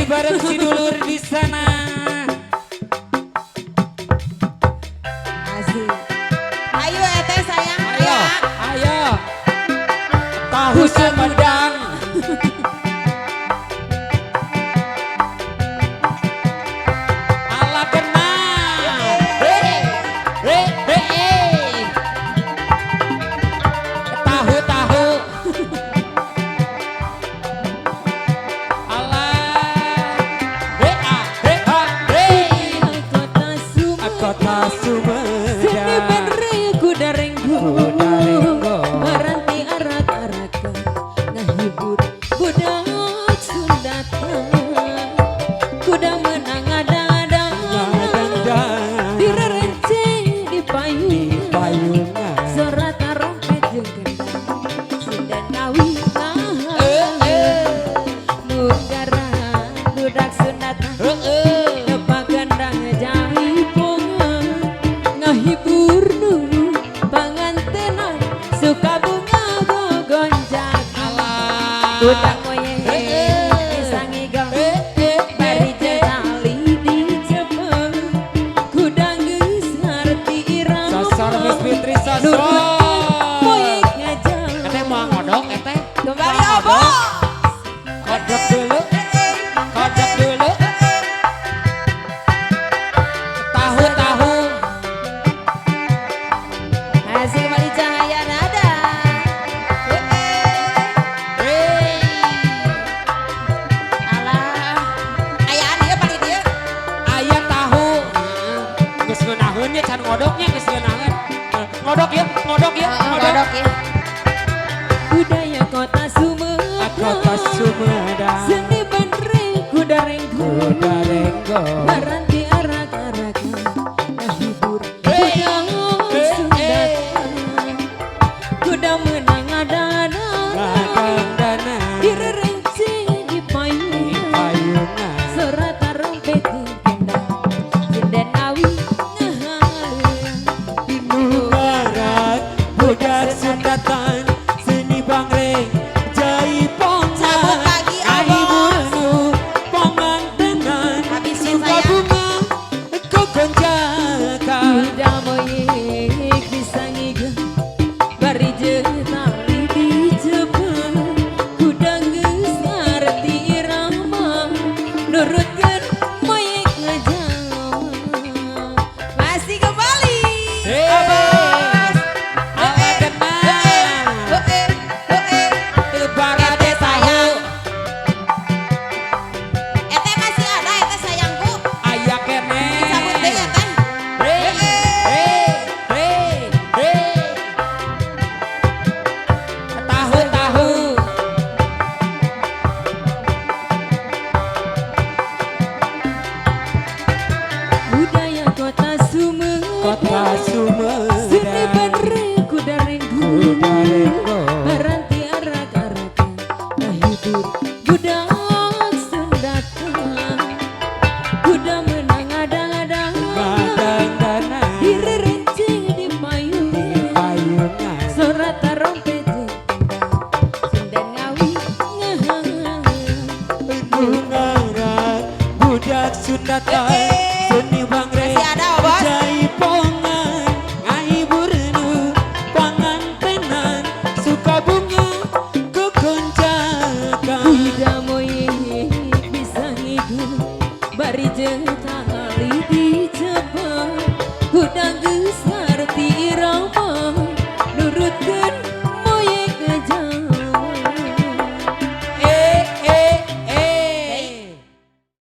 bareng si dulur di sana. Asik. Ayo Ete sayang. Ayo, ayo. Tahu sumedang. Ala kena. Tahu tahu. Ala. Kota Sumedang. Kuda renggo Maranti arak-arakan ngahibur budak Sundatan kuda menang ada-ada direrenceng di payungan sorata rompet jeung gendang sindan kawin nugaran budak Sundatan lepak gendang jaipongan ngahibur nu pangantenan suka bunga gogonjak budak moye disangigong bari jetali dicepeng kudang geus ngarti irama Sosor Miss Fitri sosor. moye ngajak Eteh mau ngodok eteh. kembali obo Kodok dulu. Kodok dulu. Tahu-tahu. hasil kembali cahaya nada alah ayaan dia paling dia Ayah tahu. Geus ngeunaheun ya can ngodoknya geus ngeunaheun. Ngodok ya, ngodok ya, ngodok. ya budaya kota Sumedang Kota Sumedang. seni bandre kuda renggo Kuda renggo. maranti arak-arakan ngahibur budak Sundatan kuda menang ada-ada Makan dana. direrenceng di payungan Payungan. sorata rompet jeung gendang sinden awi ngahaluan Barat budak Sundatan seni bangreng jaipongan Sabut lagi, Abos. aibunu pangantenan Habisin, suka sayang. bunga kegonjakan kuda moyek disangigong bari jetali dicepeng kuda geus ngarti irama nurutkeun moyek ngajama masih kembali Abos ala kenal ibaratnya tahu Ete masih ada Ete sayangku ayah kene disambut deui Ete tahu-tahu budaya kota Kota Sumedang seni Sumedang bandre kuda renggo Kuda renggo. maranti arak-arakan ngahibur budak Sundatan kuda menang ada-ada Madang dana direrenceng di payungan payungan sorata rompet jeung gendang sindan ngawi ngahaluan Bungaran budak Sundatan seni bangreng Masih ada, Bos? jaipongan ngahiburu pangantenan suka bunga kegonjakan kuda moyek disangigong bari jetali dicepeng kuda geus ngarti irama